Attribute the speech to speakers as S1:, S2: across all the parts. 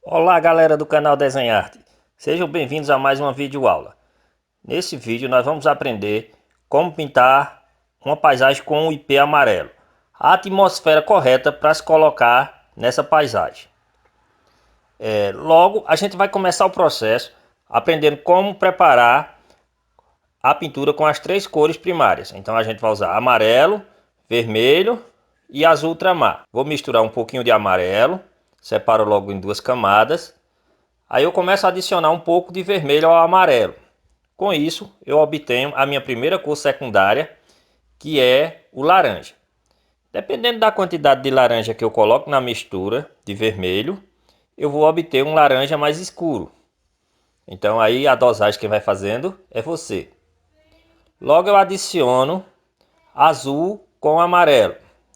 S1: Olá galera do canal Desenharte, sejam bem-vindos a mais uma videoaula. Nesse vídeo nós vamos aprender como pintar uma paisagem com o IP amarelo, a atmosfera correta para se colocar nessa paisagem. Logo a gente vai começar o processo aprendendo como preparar a pintura com as três cores primárias. Então a gente vai usar amarelo, vermelho e azul ultramar. Vou misturar um pouquinho de amarelo, separo logo em duas camadas. Aí eu começo a adicionar um pouco de vermelho ao amarelo. Com isso, eu obtenho a minha primeira cor secundária, que é o laranja. Dependendo da quantidade de laranja que eu coloco na mistura de vermelho, eu vou obter um laranja mais escuro. Então aí a dosagem que vai fazendo é você. Logo eu adiciono azul com amarelo.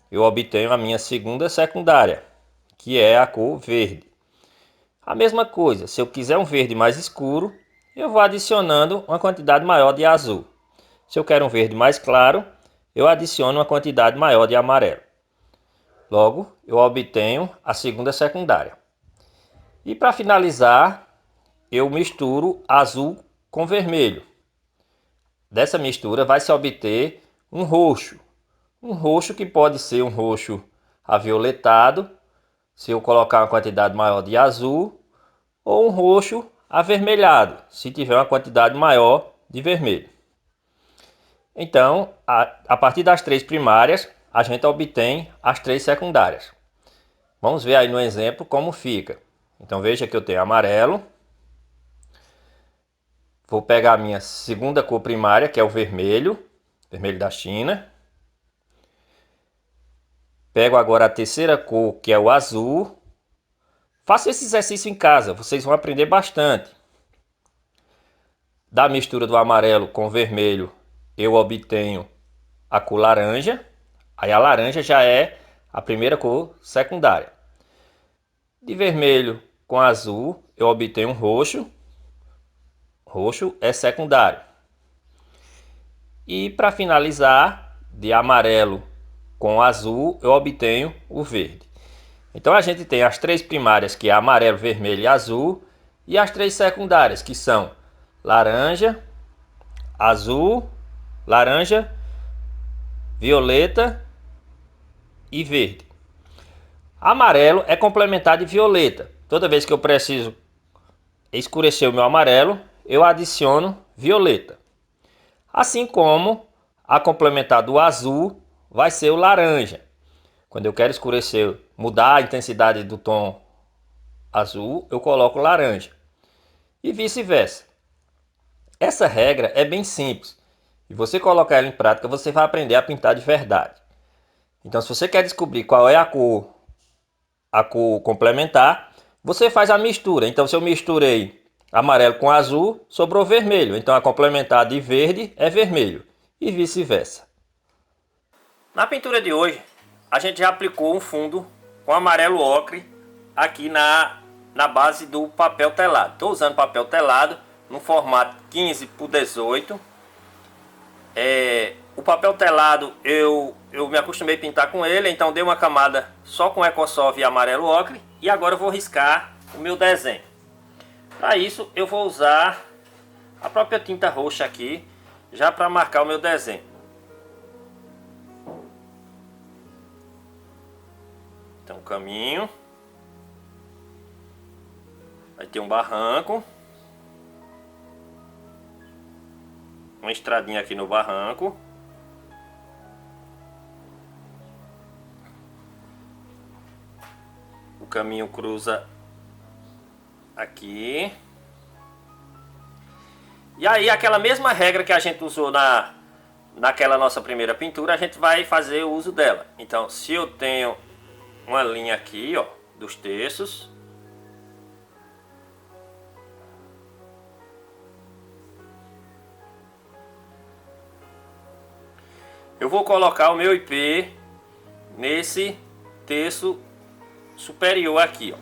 S1: Eu obtenho a minha segunda secundária, que é a cor verde. A mesma coisa, se eu quiser um verde mais escuro, eu vou adicionando uma quantidade maior de azul. Se eu quero um verde mais claro, eu adiciono uma quantidade maior de amarelo. Logo, eu obtenho a segunda secundária. E para finalizar, eu misturo azul com vermelho. Dessa mistura vai se obter um roxo. Um roxo que pode ser um roxo avioletado, se eu colocar uma quantidade maior de azul, ou um roxo avermelhado, se tiver uma quantidade maior de vermelho. Então, a partir das três primárias, a gente obtém as três secundárias. Vamos ver aí no exemplo como fica. Então veja que eu tenho amarelo. Vou pegar a minha segunda cor primária, que é o vermelho, vermelho da China. Pego agora a terceira cor, que é o azul. Faça esse exercício em casa, vocês vão aprender bastante. Da mistura do amarelo com o vermelho, eu obtenho a cor laranja. Aí a laranja já é a primeira cor secundária. De vermelho com azul, eu obtenho um roxo. Roxo é secundário. E para finalizar, de amarelo com azul, eu obtenho o verde. Então a gente tem as três primárias, que é amarelo, vermelho e azul, e as três secundárias, que são laranja, azul, laranja, violeta e verde. Amarelo é complementar de violeta. Toda vez que eu preciso escurecer o meu amarelo, eu adiciono violeta. Assim como a complementar do azul vai ser o laranja. Quando eu quero escurecer, mudar a intensidade do tom azul, eu coloco laranja. E vice-versa. Essa regra é bem simples. E você colocar ela em prática, você vai aprender a pintar de verdade. Então, se você quer descobrir qual é a cor complementar, você faz a mistura. Então, se eu misturei amarelo com azul, sobrou vermelho. Então, a complementar de verde é vermelho e vice-versa. Na pintura de hoje, a gente já aplicou um fundo com amarelo ocre aqui na base do papel telado. Estou usando papel telado no formato 15 por 18. O papel telado eu me acostumei a pintar com ele, então dei uma camada só com Ecosolve e amarelo ocre. E agora eu vou riscar o meu desenho. Para isso eu vou usar a própria tinta roxa aqui, já para marcar o meu desenho. Então o caminho vai ter um barranco, uma estradinha aqui no barranco. O caminho cruza aqui. E aí aquela mesma regra que a gente usou naquela nossa primeira pintura, a gente vai fazer o uso dela. Então, se eu tenho uma linha aqui, ó, dos terços, eu vou colocar o meu IP nesse terço superior aqui, ó.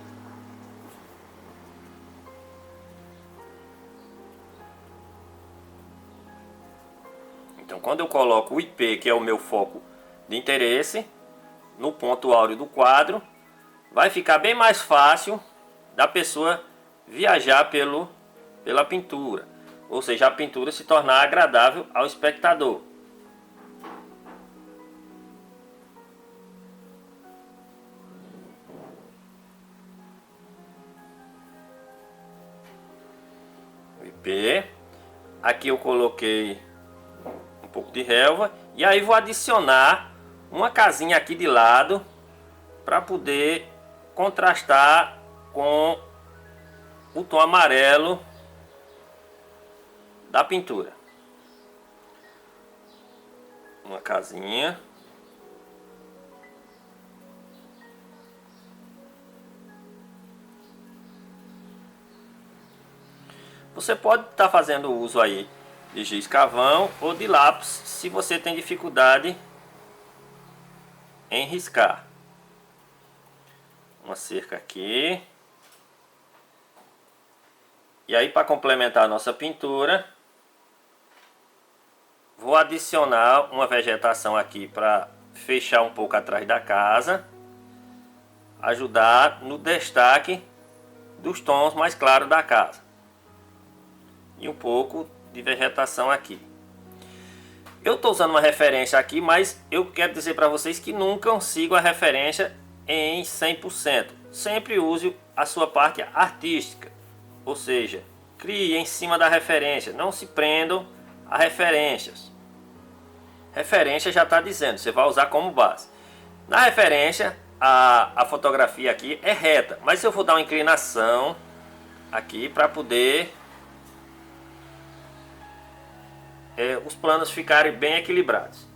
S1: Então, quando eu coloco o IP, que é o meu foco de interesse, no ponto áureo do quadro, vai ficar bem mais fácil da pessoa viajar pela pintura, ou seja, a pintura se tornar agradável ao espectador. O IP. Aqui eu coloquei um pouco de relva e aí vou adicionar uma casinha aqui de lado para poder contrastar com o tom amarelo da pintura. Uma casinha. Você pode estar fazendo uso aí de giz carvão ou de lápis, se você tem dificuldade em riscar. Uma cerca aqui. E aí, para complementar a nossa pintura, vou adicionar uma vegetação aqui para fechar um pouco atrás da casa, ajudar no destaque dos tons mais claros da casa. E um pouco de vegetação aqui. Eu estou usando uma referência aqui, mas eu quero dizer para vocês que nunca sigo a referência em 100%. Sempre use a sua parte artística. Ou seja, crie em cima da referência. Não se prendam a referências. Referência já está dizendo, você vai usar como base. Na referência, a fotografia aqui é reta. Mas eu vou dar uma inclinação aqui para poder os planos ficarem bem equilibrados.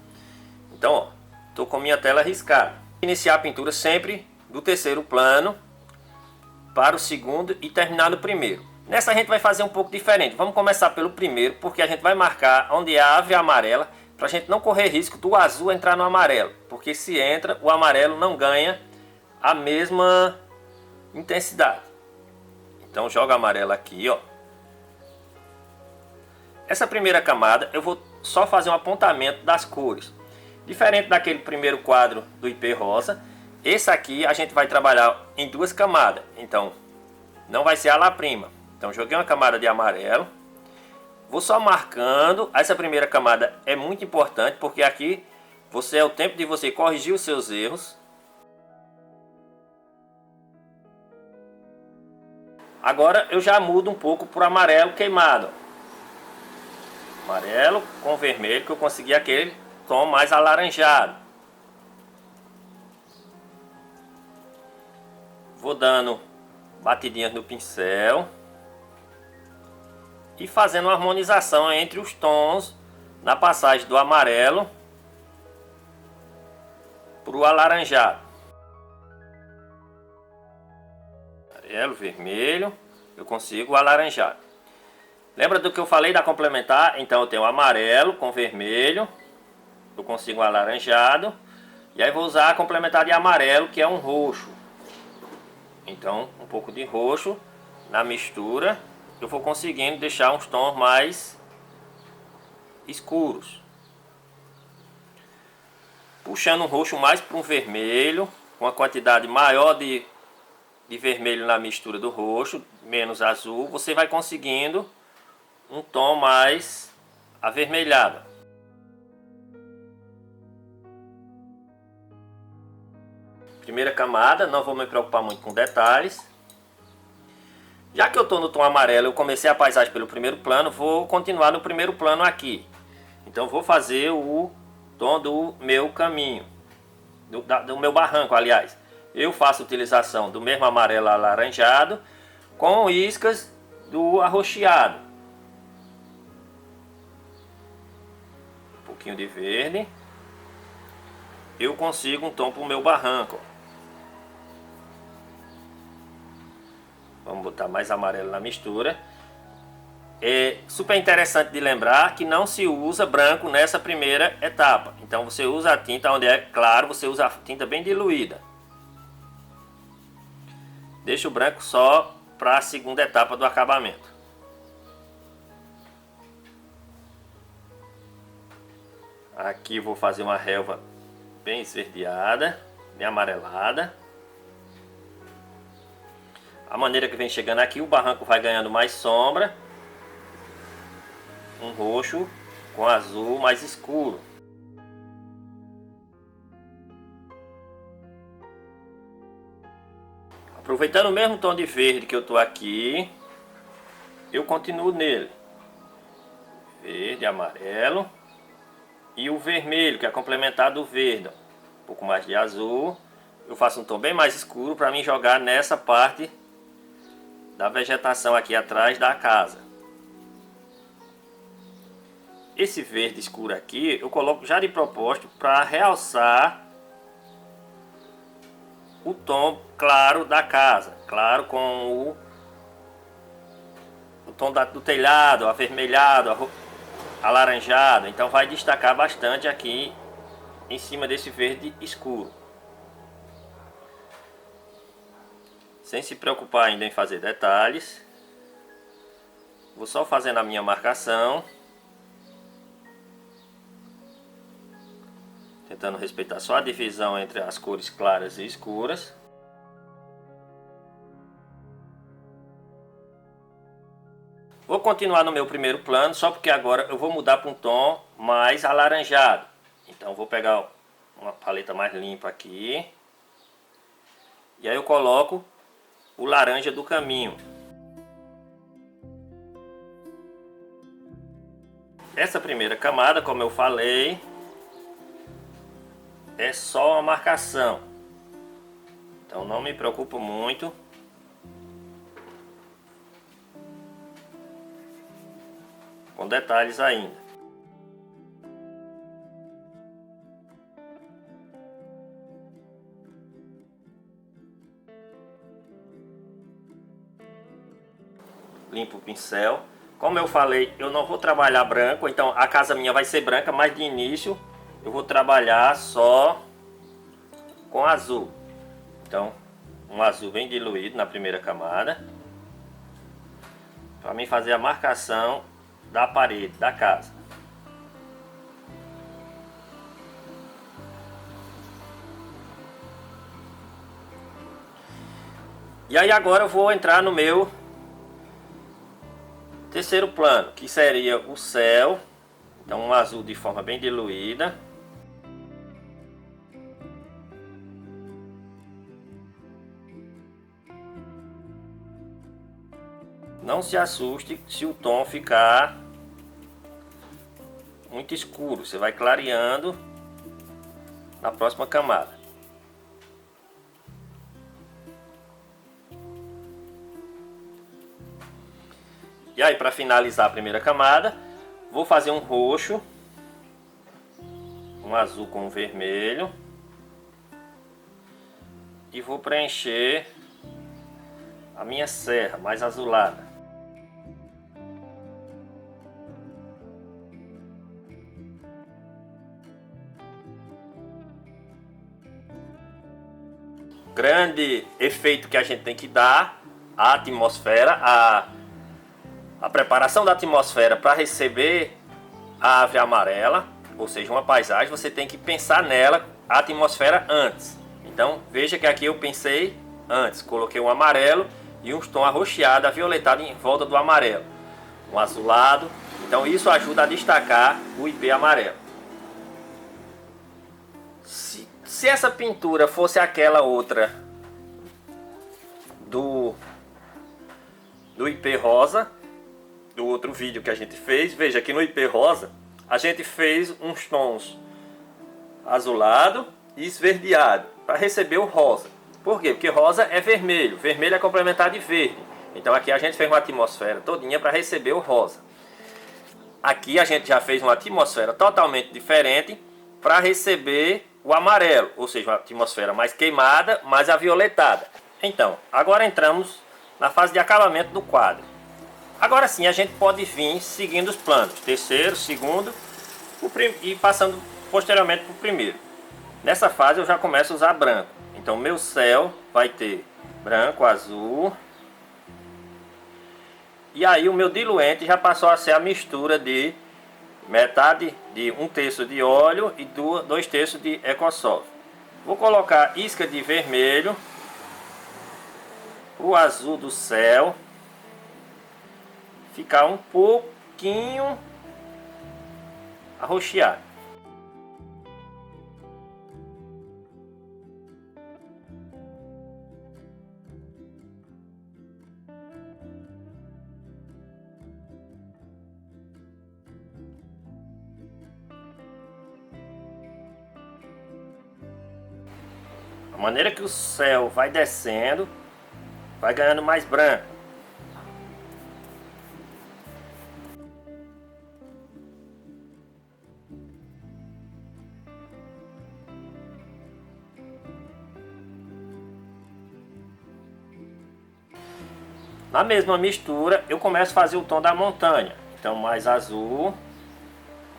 S1: Então, ó, estou com minha tela riscada. Iniciar a pintura sempre do terceiro plano para o segundo e terminar no primeiro. Nessa a gente vai fazer um pouco diferente. Vamos começar pelo primeiro, porque a gente vai marcar onde a ave é amarela, para a gente não correr risco do azul entrar no amarelo. Porque se entra, o amarelo não ganha a mesma intensidade. Então joga amarelo aqui, ó. Essa primeira camada eu vou só fazer um apontamento das cores. Diferente daquele primeiro quadro do IP rosa, esse aqui a gente vai trabalhar em duas camadas. Então, não vai ser a lá-prima. Então, joguei uma camada de amarelo. Vou só marcando. Essa primeira camada é muito importante, porque aqui é o tempo de você corrigir os seus erros. Agora eu já mudo um pouco para o amarelo queimado. Amarelo com vermelho, que eu consegui aquele tom mais alaranjado. Vou dando batidinhas no pincel e fazendo uma harmonização entre os tons na passagem do amarelo para o alaranjado. Amarelo, vermelho, eu consigo o alaranjado. Lembra do que eu falei da complementar? Então eu tenho amarelo com vermelho, eu consigo um alaranjado, e aí vou usar a complementar de amarelo, que é um roxo. Então um pouco de roxo na mistura, eu vou conseguindo deixar uns tons mais escuros. Puxando um roxo mais para um vermelho, com uma quantidade maior de vermelho na mistura do roxo, menos azul, você vai conseguindo um tom mais avermelhado. Primeira camada, não vou me preocupar muito com detalhes. Já que eu estou no tom amarelo, eu comecei a paisagem pelo primeiro plano, vou continuar no primeiro plano aqui. Então vou fazer o tom do meu caminho, do meu barranco, aliás. Eu faço utilização do mesmo amarelo alaranjado com iscas do arroxeado. Um pouquinho de verde. Eu consigo um tom para o meu barranco. Vamos botar mais amarelo na mistura. É super interessante de lembrar que não se usa branco nessa primeira etapa. Então você usa a tinta onde é claro, você usa a tinta bem diluída. Deixa o branco só para a segunda etapa do acabamento. Aqui vou fazer uma relva bem esverdeada, bem amarelada. A maneira que vem chegando aqui, o barranco vai ganhando mais sombra. Um roxo com azul mais escuro. Aproveitando o mesmo tom de verde que eu tô aqui, eu continuo nele. Verde, amarelo. E o vermelho, que é complementar do verde. Um pouco mais de azul. Eu faço um tom bem mais escuro para mim jogar nessa parte da vegetação aqui atrás da casa. Esse verde escuro aqui eu coloco já de propósito para realçar o tom claro da casa. Claro, com o tom do telhado, avermelhado, alaranjado. Então vai destacar bastante aqui em cima desse verde escuro. Sem se preocupar ainda em fazer detalhes. Vou só fazendo a minha marcação. Tentando respeitar só a divisão entre as cores claras e escuras. Vou continuar no meu primeiro plano, só porque agora eu vou mudar para um tom mais alaranjado. Então vou pegar uma paleta mais limpa aqui. E aí eu coloco o laranja do caminho. Essa primeira camada, como eu falei, é só uma marcação. Então não me preocupo muito. Com detalhes ainda. Limpo o pincel. Como eu falei, eu não vou trabalhar branco, então a casa minha vai ser branca, mas de início eu vou trabalhar só com azul. Então, um azul bem diluído na primeira camada, para mim fazer a marcação da parede da casa. E aí agora eu vou entrar no meu terceiro plano, que seria o céu. Então um azul de forma bem diluída. Não se assuste se o tom ficar muito escuro. Você vai clareando na próxima camada. E aí, para finalizar a primeira camada, vou fazer um roxo, um azul com um vermelho, e vou preencher a minha serra mais azulada. Grande efeito que a gente tem que dar à atmosfera, a preparação da atmosfera para receber a ave amarela, ou seja, uma paisagem, você tem que pensar nela, a atmosfera antes. Então veja que aqui eu pensei antes, coloquei um amarelo e um tom arroxeado, avioletado em volta do amarelo, um azulado. Então isso ajuda a destacar o ipê amarelo. Se essa pintura fosse aquela outra do ipê rosa, do outro vídeo que a gente fez, veja que no ipê rosa a gente fez uns tons azulado e esverdeado para receber o rosa. Por quê? Porque rosa é vermelho, vermelho é complementar de verde. Então aqui a gente fez uma atmosfera todinha para receber o rosa. Aqui a gente já fez uma atmosfera totalmente diferente para receber o amarelo, ou seja, uma atmosfera mais queimada, mais avioletada. Então, agora entramos na fase de acabamento do quadro. Agora sim a gente pode vir seguindo os planos, terceiro, segundo e passando posteriormente para o primeiro. Nessa fase eu já começo a usar branco. Então meu céu vai ter branco, azul. E aí o meu diluente já passou a ser a mistura de metade de 1/3 de óleo e 2/3 de Ecosolve. Vou colocar isca de vermelho o azul do céu ficar um pouquinho arroxeado. A maneira que o céu vai descendo, vai ganhando mais branco. Na mesma mistura, eu começo a fazer o tom da montanha. Então, mais azul,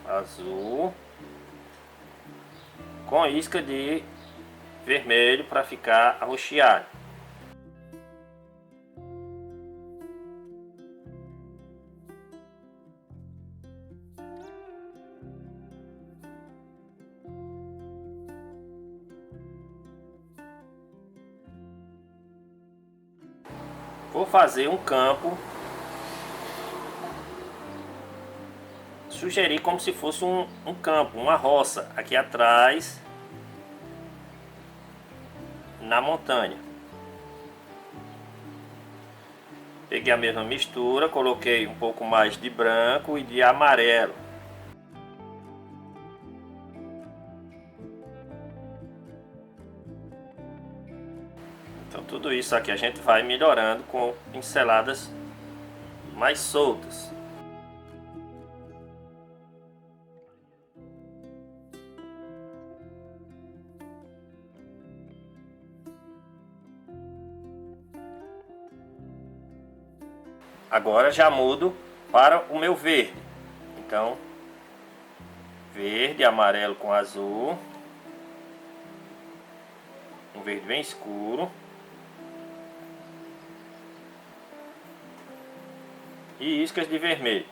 S1: azul, com isca de vermelho para ficar arroxeado. Vou fazer um campo, sugerir como se fosse um campo, uma roça aqui atrás, na montanha. Peguei a mesma mistura, coloquei um pouco mais de branco e de amarelo. Então tudo isso aqui a gente vai melhorando com pinceladas mais soltas. Agora já mudo para o meu verde. Então, verde, amarelo com azul. Um verde bem escuro. E iscas de vermelho.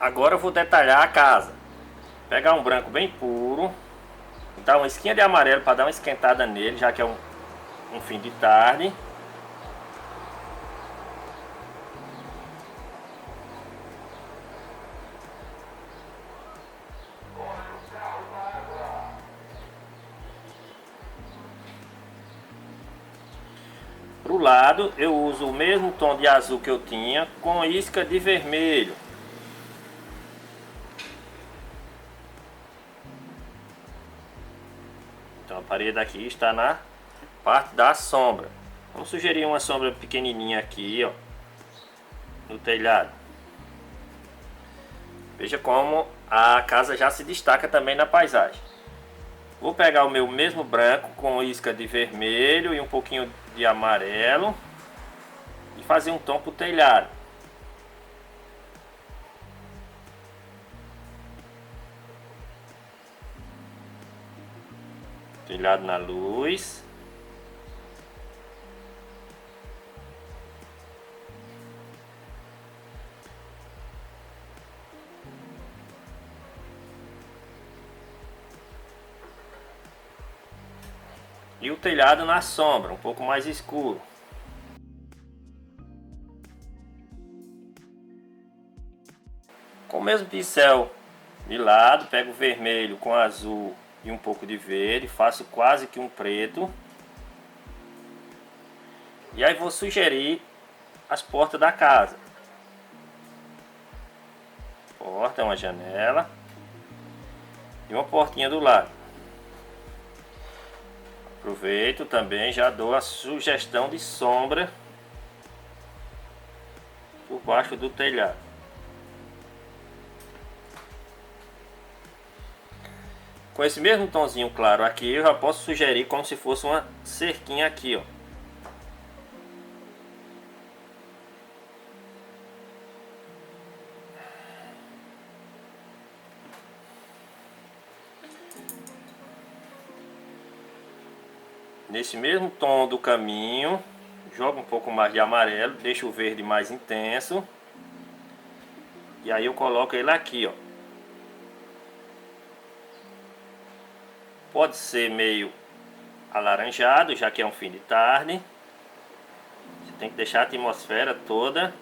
S1: Agora eu vou detalhar a casa. Pegar um branco bem puro, dar uma esquinha de amarelo para dar uma esquentada nele, já que é um fim de tarde. Pro lado eu uso o mesmo tom de azul que eu tinha com isca de vermelho. Então a parede aqui está na parte da sombra. Vamos sugerir uma sombra pequenininha aqui, ó, no telhado. Veja como a casa já se destaca também na paisagem. Vou pegar o meu mesmo branco com isca de vermelho e um pouquinho de amarelo e fazer um tom para o telhado. Telhado na luz. E o telhado na sombra, um pouco mais escuro. Com o mesmo pincel de lado, pego o vermelho com azul e um pouco de verde, faço quase que um preto. E aí vou sugerir as portas da casa. Porta, uma janela e uma portinha do lado. Aproveito também, já dou a sugestão de sombra por baixo do telhado. Com esse mesmo tomzinho claro aqui, eu já posso sugerir como se fosse uma cerquinha aqui, ó. Nesse mesmo tom do caminho, joga um pouco mais de amarelo, deixa o verde mais intenso. E aí eu coloco ele aqui, ó. Pode ser meio alaranjado, já que é um fim de tarde. Você tem que deixar a atmosfera toda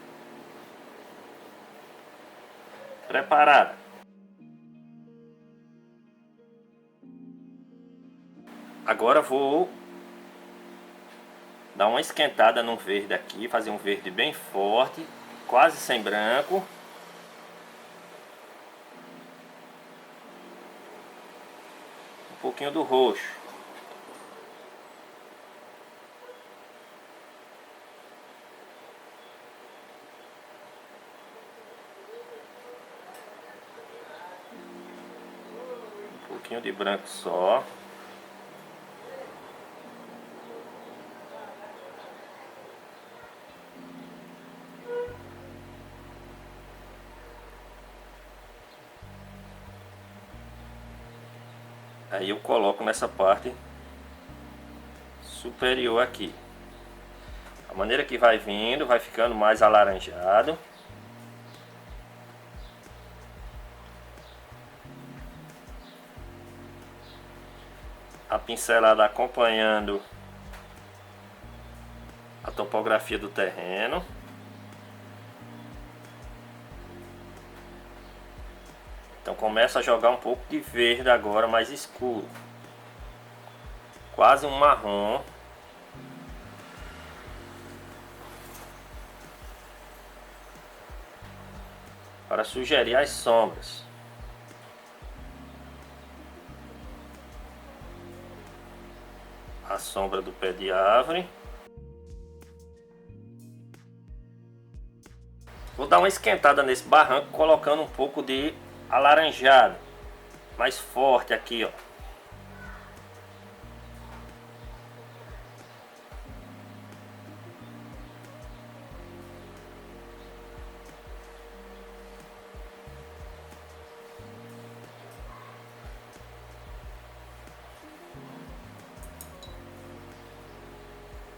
S1: preparada. Agora vou dar uma esquentada no verde aqui, fazer um verde bem forte, quase sem branco. Um pouquinho do roxo. Um pouquinho de branco só. Aí eu coloco nessa parte superior aqui. A maneira que vai vindo, vai ficando mais alaranjado. A pincelada acompanhando a topografia do terreno. Então começa a jogar um pouco de verde agora, mais escuro. Quase um marrom. Para sugerir as sombras. A sombra do pé de árvore. Vou dar uma esquentada nesse barranco, colocando um pouco de alaranjado. Mais forte aqui, ó.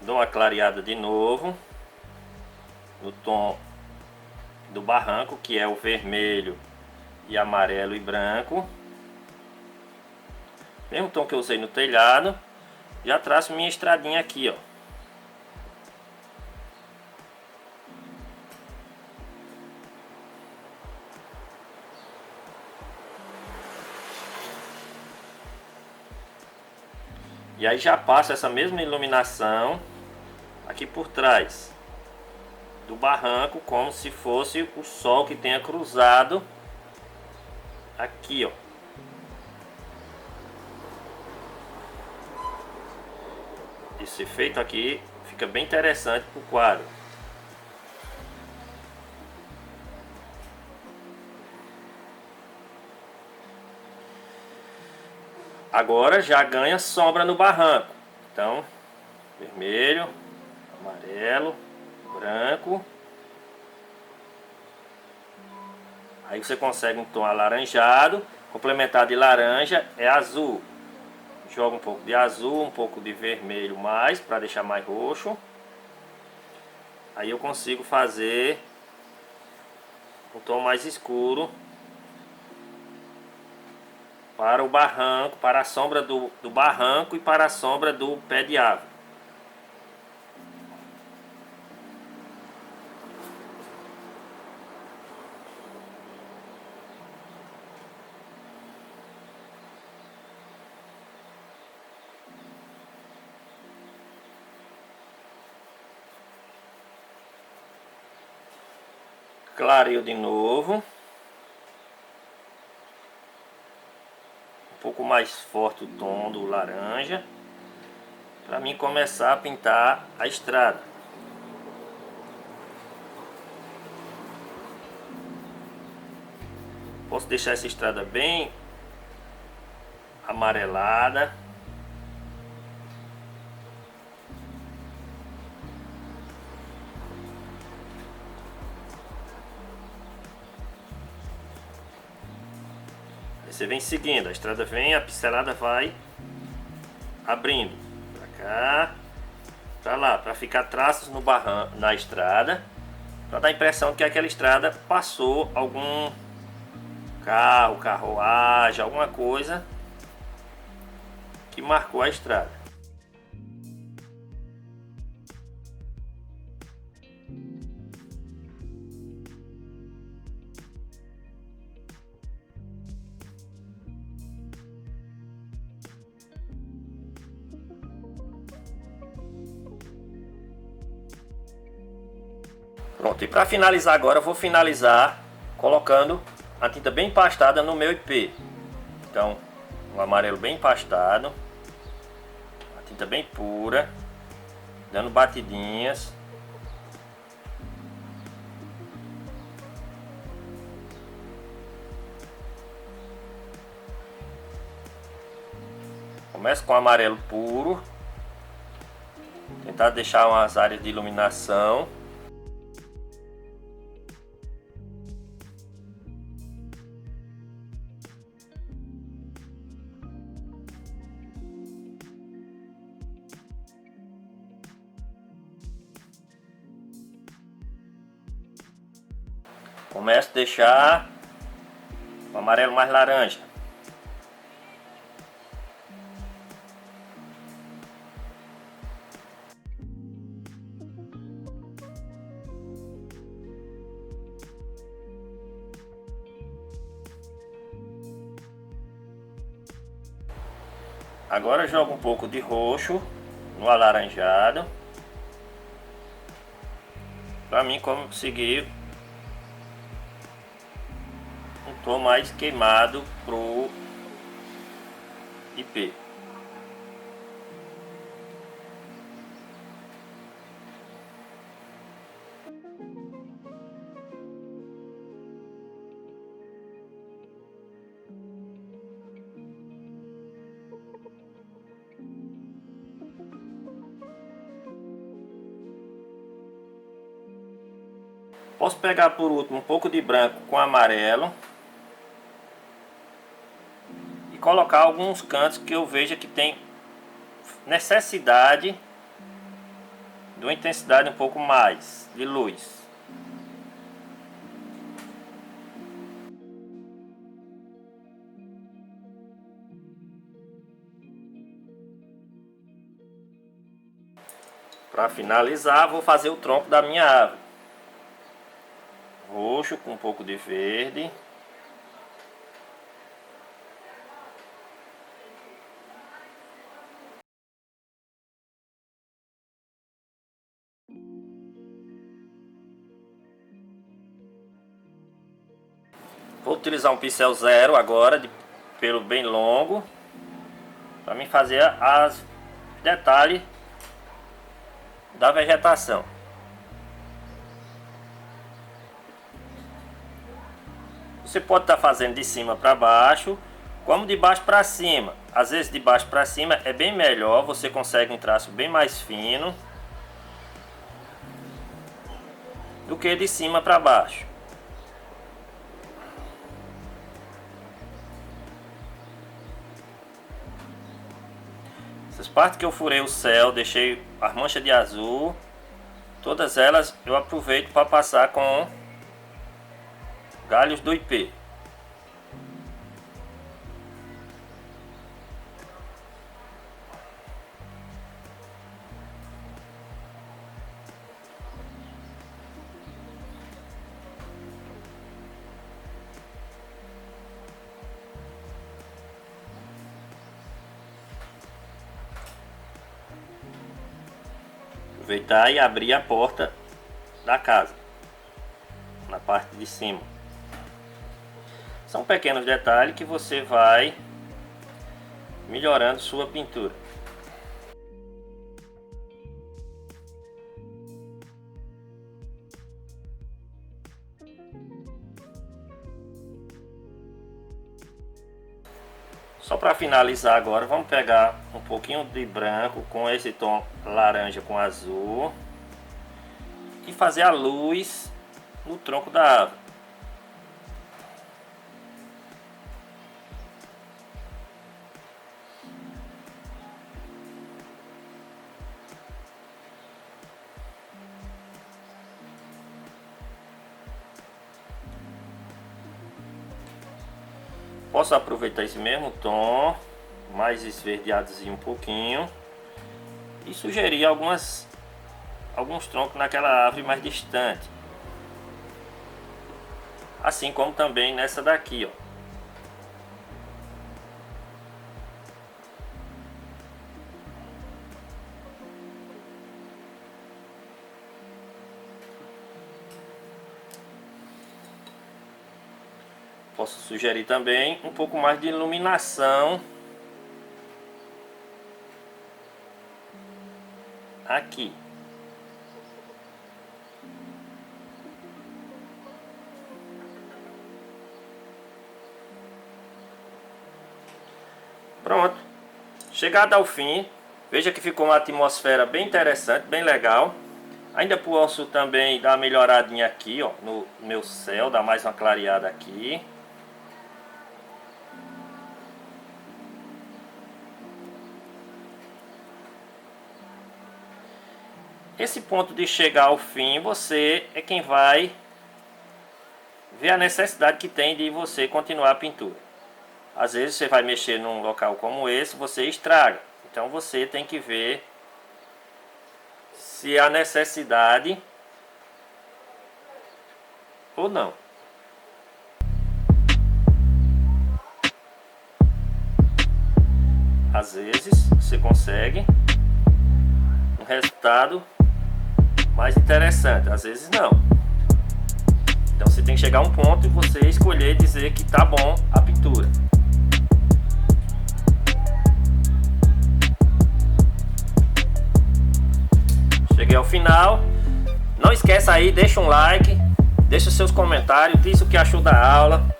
S1: Dou uma clareada de novo no tom do barranco, que é o vermelho e amarelo e branco. Mesmo tom que eu usei no telhado. Já traço minha estradinha aqui, ó. E aí já passo essa mesma iluminação aqui por trás do barranco, como se fosse o sol que tenha cruzado aqui, ó. Esse efeito aqui fica bem interessante pro quadro. Agora já ganha sombra no barranco. Então, vermelho, amarelo, branco. Aí você consegue um tom alaranjado. Complementar de laranja é azul. Joga um pouco de azul, um pouco de vermelho mais, para deixar mais roxo. Aí eu consigo fazer um tom mais escuro para o barranco, para a sombra do barranco e para a sombra do pé de árvore. Clareio de novo. Um pouco mais forte o tom do laranja. Para mim começar a pintar a estrada. Posso deixar essa estrada bem amarelada. Aí você vem seguindo, a estrada vem, a pincelada vai abrindo pra cá, pra lá, pra ficar traços no barranco, na estrada, pra dar a impressão de que aquela estrada passou algum carro, carruagem, alguma coisa que marcou a estrada. Pronto, e para finalizar agora, eu vou finalizar colocando a tinta bem empastada no meu IP. Então, um amarelo bem empastado, a tinta bem pura, dando batidinhas. Começo com amarelo puro, tentar deixar umas áreas de iluminação. Começo a deixar o amarelo mais laranja. Agora eu jogo um pouco de roxo no alaranjado, para mim conseguir um tom mais queimado pro IP. Posso pegar por último um pouco de branco com amarelo e colocar alguns cantos que eu veja que tem necessidade de uma intensidade um pouco mais de luz. Para finalizar, vou fazer o tronco da minha árvore. Roxo com um pouco de verde. Vou utilizar um pincel zero agora, de pelo bem longo, para mim fazer as detalhes da vegetação. Você pode estar fazendo de cima para baixo, como de baixo para cima. Às vezes de baixo para cima é bem melhor, você consegue um traço bem mais fino do que de cima para baixo. Essas partes que eu furei o céu, deixei as manchas de azul, todas elas eu aproveito para passar com galhos do IP. Aproveitar e abrir a porta da casa na parte de cima. São pequenos detalhes que você vai melhorando sua pintura. Só para finalizar agora, vamos pegar um pouquinho de branco com esse tom laranja com azul e fazer a luz no tronco da árvore. Posso aproveitar esse mesmo tom, mais esverdeadozinho um pouquinho, e sugerir alguns troncos naquela árvore mais distante. Assim como também nessa daqui, ó. Posso sugerir também um pouco mais de iluminação aqui. Pronto. Chegado ao fim, veja que ficou uma atmosfera bem interessante, bem legal. Ainda posso também dar uma melhoradinha aqui, ó, no meu céu, dar mais uma clareada aqui. Esse ponto de chegar ao fim, você é quem vai ver a necessidade que tem de você continuar a pintura. Às vezes você vai mexer num local como esse, você estraga. Então você tem que ver se há necessidade ou não. Às vezes você consegue um resultado mais interessante, às vezes não. Então você tem que chegar a um ponto e você escolher e dizer que tá bom a pintura. Cheguei ao final. Não esqueça aí, deixa um like, deixa seus comentários, diz o que achou da aula.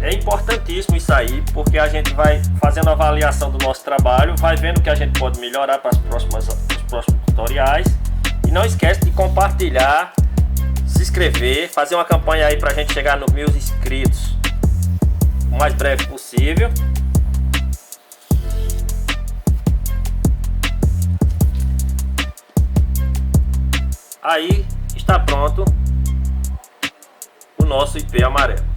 S1: É importantíssimo isso aí, porque a gente vai fazendo a avaliação do nosso trabalho, vai vendo o que a gente pode melhorar para os próximos tutoriais. E não esquece de compartilhar, se inscrever, fazer uma campanha aí para a gente chegar nos 1000 inscritos o mais breve possível. Aí está pronto o nosso IP amarelo.